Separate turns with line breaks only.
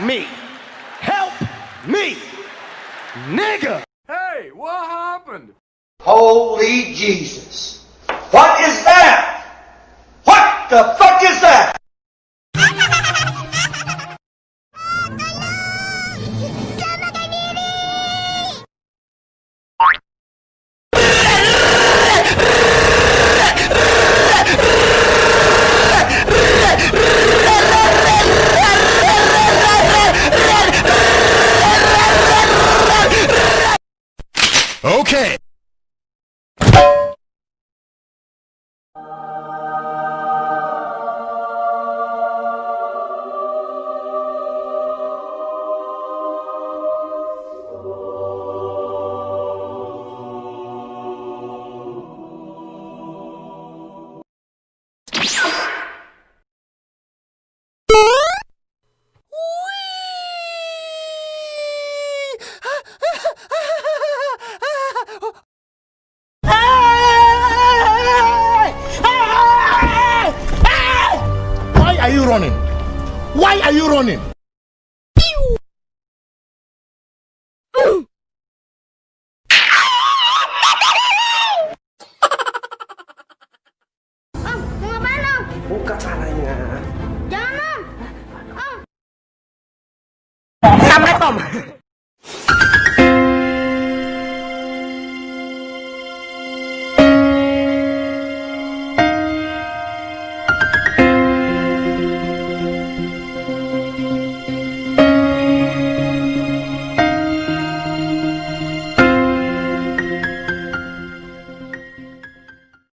me. Help me. Nigga.
Hey, what happened?
Holy Jesus. What is that? What the fuck is that?
Okay. Why are you running? Why are you running?
Om, mau ngapain om?
Buka caranya.
Jangan om. Om.
Assalamualaikum.